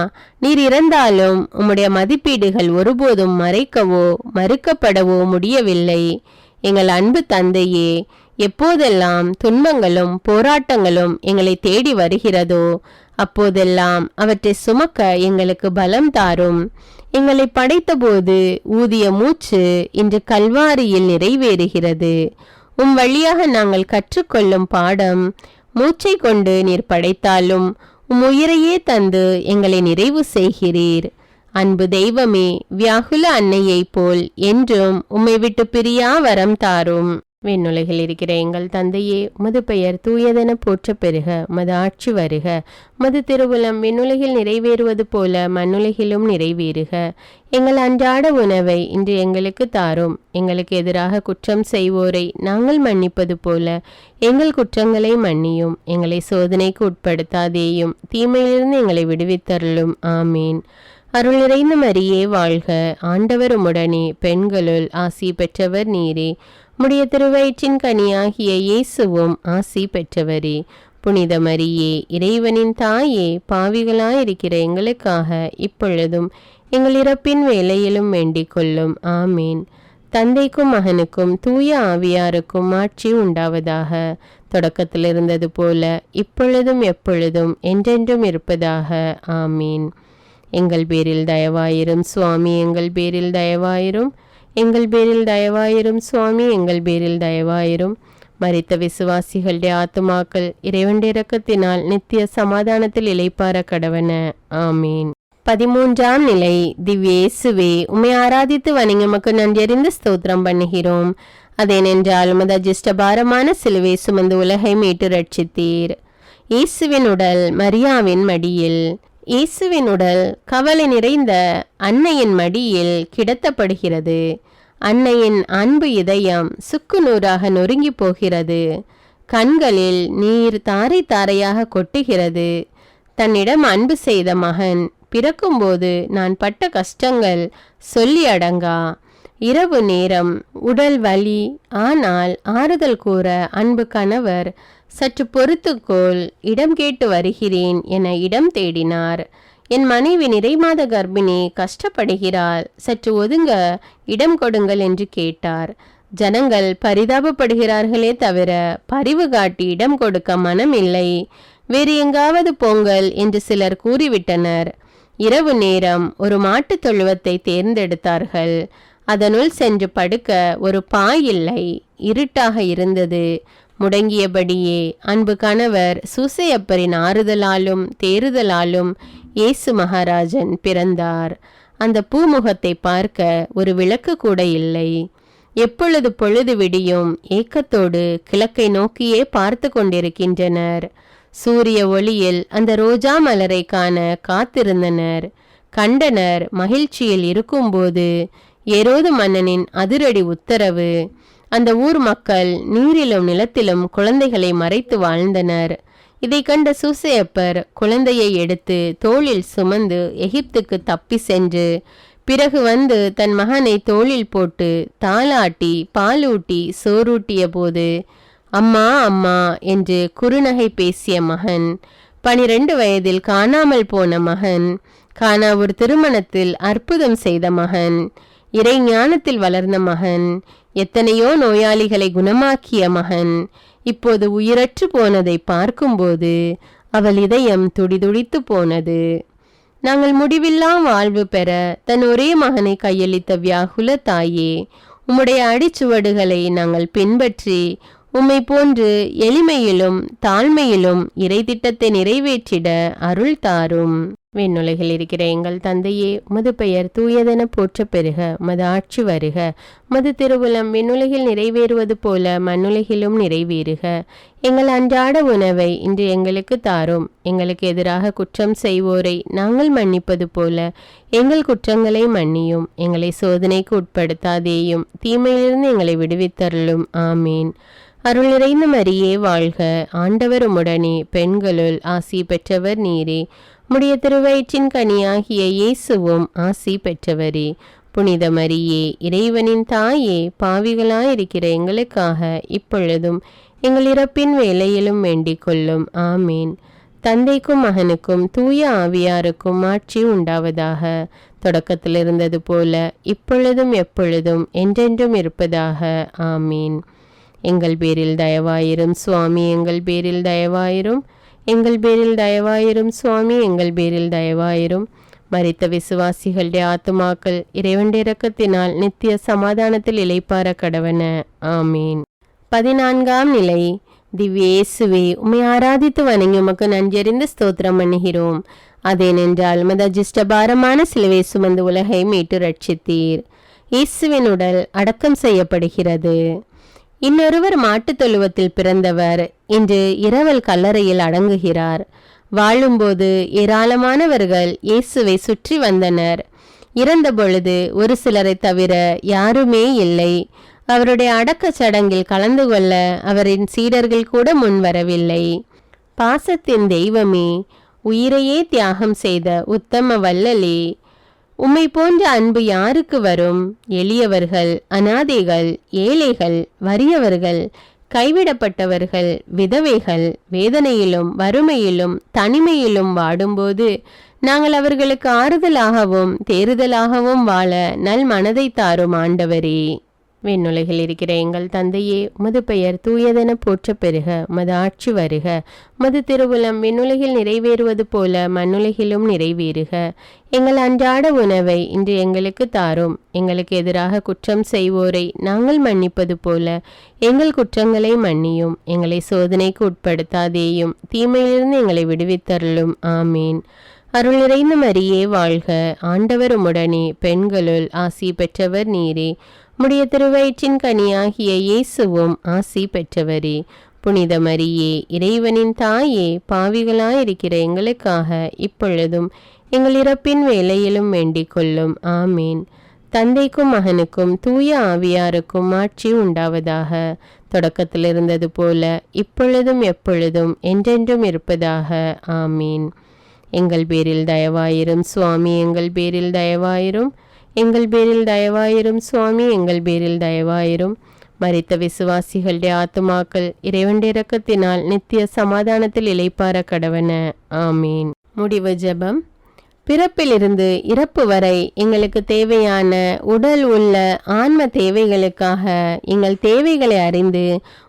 A: நீர் இறந்தாலும் உம்முடைய மதிப்பீடுகள் ஒருபோதும் மறைக்கவோ மறுக்கப்படவோ முடியவில்லை. எங்கள் அன்பு தந்தையே, எப்போதெல்லாம் துன்பங்களும் போராட்டங்களும் எங்களை தேடி வருகிறதோ அப்போதெல்லாம் அவற்றை சுமக்க எங்களுக்கு பலம் தாரும். எங்களை படைத்தபோது ஊதிய மூச்சு இன்று கல்வாரியில் நிறைவேறுகிறது. உம் வழியாக நாங்கள் கற்றுக்கொள்ளும் பாடம், மூச்சை கொண்டு நீர் படைத்தாலும் உம் உயிரையே தந்து எங்களை நிறைவு செய்கிறீர். அன்பு தெய்வமே, வியாகுல அன்னையைப் போல் என்றும் உம்மை விட்டு பிரியா வரம் தாரும். விண்ணுலகில் இருக்கிற எங்கள் தந்தையே, உமது பெயர் தூயதென போற்ற பெறுக. உமது ஆட்சி வருக. உமது திருவுளம் விண்ணுலகில் நிறைவேறுவது போல மண்ணுலகிலும் நிறைவேறுக. எங்கள் அன்றாட உணவை இன்று எங்களுக்கு தாரும். எங்களுக்கு எதிராக குற்றம் செய்வோரை நாங்கள் மன்னிப்பது போல எங்கள் குற்றங்களை மன்னியும். எங்களை சோதனைக்கு உட்படுத்தாதேயும், தீமையிலிருந்து எங்களை விடுவித்தருளும். ஆமீன். அருள் நிறைந்த மரியே வாழ்க. ஆண்டவர் உம்முடனே, பெண்களுள் ஆசி பெற்றவர் நீரே. உம்முடைய திருவயிற்றின் கனியாகிய இயேசுவும் ஆசி பெற்றவரே. புனித மரியே, இறைவனின் தாயே, பாவிகளாயிருக்கிற எங்களுக்காக இப்பொழுதும் எங்கள் இறப்பின் வேளையிலும் வேண்டிக் கொள்ளும். ஆமீன். தந்தைக்கும் மகனுக்கும் தூய ஆவியாருக்கும் ஆட்சி உண்டாவதாக. தொடக்கத்தில் இருந்தது போல இப்பொழுதும் எப்பொழுதும் என்றென்றும் இருப்பதாக. ஆமீன். எங்கள் பேரில் தயவாயிரும் சுவாமி, எங்கள் பேரில் தயவாயிரும். எங்கள் பேரில் தயவாயிரும் சுவாமி, எங்கள் பேரில் தயவாயிரும். மரித்த விசுவாசிகளுடைய ஆத்துமாக்கள் இறைவனுடைய இரக்கத்தினால் நித்திய சமாதானத்தில் இளைப்பார கடவன. ஆமீன். 13ஆம் நிலை. திவ்யேசுவே, உம்மை ஆராதித்து வணங்கி உமக்கு நன்றியறிந்து ஸ்தோத்திரம் பண்ணுகிறோம். அதேனென்றால் உமது அஜிஷ்டபாரமான சிலுவை சுமந்து உலகை மீட்டு ரட்சித்தீர். இயேசுவின் உடல் மரியாவின் மடியில். இயேசுவின் உடல் கவலை நிறைந்த அன்னையின் மடியில் கிடத்தப்படுகிறது. அன்னையின் அன்பு இதயம் சுக்கு நூறாக நொறுங்கி போகிறது. கண்களில் நீர் தாரை தாரையாக கொட்டுகிறது. தன்னிடம் அன்பு செய்த மகன் பிறக்கும்போது நான் பட்ட கஷ்டங்கள் சொல்லி அடங்கா. இரவு நேரம், உடல் வலி, ஆனால் ஆறுதல் கூற அன்பு கணவர் சற்று பொறுத்துக்கோள், இடம் கேட்டு வருகிறேன் என இடம் தேடினார். என் மனைவி நிறைமாத கர்ப்பிணி, கஷ்டப்படுகிறாள், சற்று ஒதுங்க இடம் கொடுங்கள் என்று கேட்டார். ஜனங்கள் பரிதாபப்படுகிறார்களே தவிர பரிவு காட்டி இடம் கொடுக்க மனம் இல்லை. வேறு எங்காவது போங்கள் என்று சிலர் கூறிவிட்டனர். இரவு நேரம் ஒரு மாட்டுத் தொழுவத்தை தேர்ந்தெடுத்தார்கள். அதனுள் சென்று படுக்க ஒரு பாய் இல்லை. இருட்டாக இருந்தது. முடங்கியபடியே அன்பு கணவர் சூசையப்பரின் ஆறுதலாலும் தேறுதலாலும் இயேசு மகாராஜன் பிறந்தார். அந்த பூமுகத்தை பார்க்க ஒரு விளக்கு கூட இல்லை. எப்பொழுது பொழுது விடியும் ஏக்கத்தோடு கிழக்கை நோக்கியே பார்த்து கொண்டிருக்கின்றனர். சூரிய ஒளியில் அந்த ரோஜா மலரை காண காத்திருந்தனர். கண்டனர். மகிழ்ச்சியில் இருக்கும்போது ஏரோது மன்னனின் அதிரடி உத்தரவு. அந்த ஊர் மக்கள் நீரிலும் நிலத்திலும் குழந்தைகளை மறைத்து வாழ்ந்தனர். இதை கண்ட சூசையப்பர் குழந்தையை எடுத்து தோளில் சுமந்து எகிப்துக்கு தப்பி சென்று பிறகு வந்து தன் மகனை தோளில் போட்டு தாலாட்டி பாலூட்டி சோறூட்டிய போது அம்மா அம்மா என்று குறுநகை பேசிய மகன், 12 வயதில் காணாமல் போன மகன், கானாவூர் திருமணத்தில் அற்புதம் செய்த மகன், இறை ஞானத்தில் வளர்ந்த மகன், எத்தனையோ நோயாளிகளை குணமாக்கிய மகன் இப்போது உயிரற்று போனதை பார்க்கும்போது அவள் இதயம் துடிதுடித்து போனது. நாங்கள் முடிவில்லா வாழ்வு பெற தன் ஒரே மகனை கையளித்த வியாகுல தாயே, உம்முடைய அடிச்சுவடுகளை நாங்கள் பின்பற்றி உம்மை போன்று எளிமையிலும் தாழ்மையிலும் இறை திட்டத்தை நிறைவேற்றிட அருள் தாரும். விண்ணுலகில் இருக்கிற எங்கள் தந்தையே, உமது பெயர் தூயதென போற்ற பெறுக. உமது ஆட்சி வருக. உமது திருவுளம் விண்ணுலகில் நிறைவேறுவது போல மண்ணுலகிலும் நிறைவேறுக. எங்கள் அன்றாட உணவை இன்று எங்களுக்கு தாரும். எங்களுக்கு எதிராக குற்றம் செய்வோரை நாங்கள் மன்னிப்பது போல எங்கள் குற்றங்களை மன்னியும். எங்களை சோதனைக்கு உட்படுத்தாதேயும், தீமையிலிருந்து எங்களை விடுவித்தருளும். ஆமீன். அருள் நிறைந்த மரியே வாழ்க. ஆண்டவர் உம்முடனே, பெண்களுள் ஆசி பெற்றவர் நீரே. உம்முடைய திருவயிற்றின் கனியாகிய இயேசுவும் ஆசி பெற்றவரே. புனித மரியே, இறைவனின் தாயே, பாவிகளாயிருக்கிற எங்களுக்காக இப்பொழுதும் எங்கள் இறப்பின் வேளையிலும் வேண்டிக் கொள்ளும். ஆமீன். தந்தைக்கும் மகனுக்கும் தூய ஆவியாருக்கும் ஆட்சி உண்டாவதாக. தொடக்கத்தில் இருந்தது போல இப்பொழுதும் எப்பொழுதும் என்றென்றும் இருப்பதாக. ஆமீன். எங்கள் பேரில் தயவாயிரும் சுவாமி, எங்கள் பேரில் தயவாயிரும். எங்கள் பேரில் தயவாயிரும் சுவாமி, எங்கள் பேரில் தயவாயிரும். மரித்த விசுவாசிகளுடைய ஆத்துமாக்கள் இறைவனுடைய இரக்கத்தினால் நித்திய சமாதானத்தில் இளைப்பார கடவன. ஆமீன். 14ஆம் நிலை. திவ்யேசுவே, உம்மை ஆராதித்து வணங்கி உமக்கு நன்றியறிந்து ஸ்தோத்திரம் பண்ணுகிறோம். அதேனென்றால் உமது அஜிஷ்டபாரமான சிலுவை சுமந்து உலகை மீட்டு ரட்சித்தீர். இயேசுவின் உடல் அடக்கம் செய்யப்படுகிறது. இன்னொருவர் மாட்டுத் தொழுவத்தில் பிறந்தவர் இன்று இரவல் கல்லறையில் அடங்குகிறார். வாழும்போது ஏராளமானவர்கள் இயேசுவை சுற்றி வந்தனர். இறந்த பொழுது ஒரு சிலரை தவிர யாருமே இல்லை. அவருடைய அடக்க சடங்கில் கலந்து கொள்ள அவரின் சீடர்கள் கூட முன்வரவில்லை. பாசத்தின் தெய்வமே, உயிரையே தியாகம் செய்த உத்தம வள்ளலே, உம்மை போன்ற அன்பு யாருக்கு வரும்? எளியவர்கள், அனாதைகள், ஏழைகள், வறியவர்கள், கைவிடப்பட்டவர்கள், விதவைகள் வேதனையிலும் வறுமையிலும் தனிமையிலும் வாடும்போது நாங்கள் அவர்களுக்கு ஆறுதலாகவும் தேறுதலாகவும் வாழ நல் மனதை தாரும் ஆண்டவரே. விண்ணுலகில் இருக்கிற எங்கள் தந்தையே, உமது பெயர் தூயதென போற்ற பெறுக. உமது ஆட்சி வருக. உமது திருவுளம் விண்ணுலகில் நிறைவேறுவது போல மண்ணுலகிலும் நிறைவேறுக. எங்கள் அன்றாட உணவை இன்று எங்களுக்கு தாரும். எங்களுக்கு எதிராக குற்றம் செய்வோரை நாங்கள் மன்னிப்பது போல எங்கள் குற்றங்களை மன்னியும். எங்களை சோதனைக்கு உட்படுத்தாதேயும், தீமையிலிருந்து எங்களை விடுவித்தருளும். ஆமீன். அருள் நிறைந்த மரியே வாழ்க. ஆண்டவர் உம்முடனே, பெண்களுள் ஆசி பெற்றவர் நீரே. உம்முடைய திருவயிற்றின் கனியாகிய இயேசுவும் ஆசி பெற்றவரே. புனித மரியே, இறைவனின் தாயே, பாவிகளாயிருக்கிற எங்களுக்காக இப்பொழுதும் எங்கள் இறப்பின் வேளையிலும் வேண்டிக் கொள்ளும். ஆமீன். தந்தைக்கும் மகனுக்கும் தூய ஆவியாருக்கும் ஆட்சி உண்டாவதாக. தொடக்கத்தில் இருந்தது போல இப்பொழுதும் எப்பொழுதும் என்றென்றும் இருப்பதாக. ஆமீன். எங்கள் பேரில் தயவாயிரும் சுவாமி, எங்கள் பேரில் தயவாயிரும். எங்கள் பேரில் தயவாயிரும் சுவாமி, எங்கள் பேரில் தயவாயிரும். மரித்த விசுவாசிகளுடைய ஆத்துமாக்கள் இறைவனுடைய இரக்கத்தினால் நித்திய சமாதானத்தில் இளைப்பார கடவன. ஆமீன். முடிவு ஜெபம். பிறப்பிலிருந்து இறப்பு வரை எங்களுக்கு தேவையான உடல் உள்ள ஆன்ம தேவைகளுக்காக எங்கள் தேவைகளை அறிந்து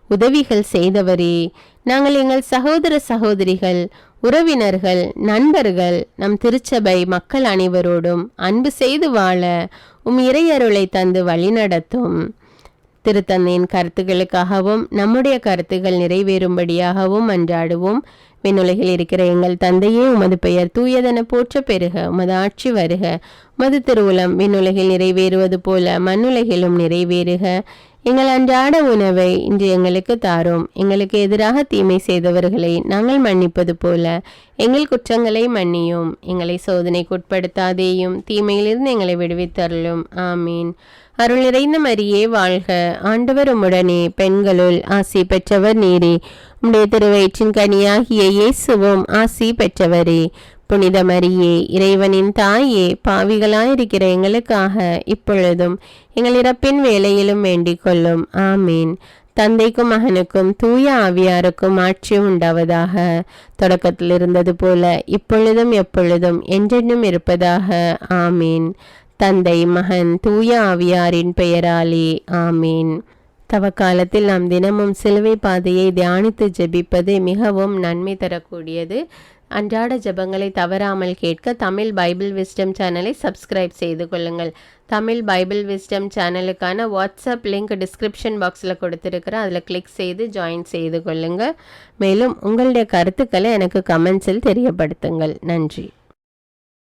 A: உதவிகள் செய்தவரே, நாங்கள் எங்கள் சகோதர சகோதரிகள், உறவினர்கள், நண்பர்கள், நம் திருச்சபை மக்கள் அனைவரோடும் அன்பு செய்து வாழ இறையருளை தந்து வழிநடத்தும். திருத்தந்தையின் கருத்துக்களுக்காகவும் நம்முடைய கருத்துக்கள் நிறைவேறும்படியாகவும் அன்றாடுவோம். விண்ணுலகில் இருக்கிற எங்கள் தந்தையே, உமது பெயர் தூயதென போற்ற பெறுக. உமது ஆட்சி வருக. உமது திருவுளம் விண்ணுலகில் நிறைவேறுவது போல மண்ணுலகிலும் நிறைவேறுக. எங்கள் அன்றாட உணவை இன்று எங்களுக்கு தாரும். எங்களுக்கு எதிராக தீமை செய்தவர்களை நாங்கள் மன்னிப்பது போல எங்கள் குற்றங்களை மன்னியும். எங்களை சோதனைக்கு உட்படுத்தாதேயும், தீமையிலிருந்து எங்களை விடுவித்தருளும். ஆமீன். அருள் நிறைந்த மரியே வாழ்க. ஆண்டவர் உம்முடனே, பெண்களுள் ஆசி பெற்றவர் நீரே. உம்முடைய திருவயிற்றின் கனியாகிய இயேசுவும் ஆசி பெற்றவரே. புனித மரியே, இறைவனின் தாயே, பாவிகளாயிருக்கிற எங்களுக்காக இப்பொழுதும் எங்கள் இறப்பின் வேளையிலும் வேண்டிக் கொள்ளும். ஆமீன். தந்தைக்கும் மகனுக்கும் தூய ஆவியாருக்கும் ஆட்சி உண்டாவதாக. தொடக்கத்தில் இருந்தது போல இப்பொழுதும் எப்பொழுதும் என்றென்றும் இருப்பதாக. ஆமீன். தந்தை, மகன், தூய ஆவியாரின் பெயராலே. ஆமீன். தவக்காலத்தில் நாம் தினமும் சிலுவை பாதையை தியானித்து ஜெபிப்பது மிகவும் நன்மை தரக்கூடியது. அன்றாட ஜெபங்களை தவறாமல் கேட்க தமிழ் பைபிள் விஸ்டம் சேனலை சப்ஸ்கிரைப் செய்து கொள்ளுங்கள். தமிழ் பைபிள் விஸ்டம் சேனலுக்கான வாட்ஸ்அப் லிங்க் டிஸ்கிரிப்ஷன் பாக்ஸில் கொடுத்துருக்குறேன். அதில் கிளிக் செய்து ஜாயின் செய்து கொள்ளுங்கள். மேலும் உங்களுடைய கருத்துக்களை எனக்கு கமெண்ட்ஸில் தெரியப்படுத்துங்கள். நன்றி.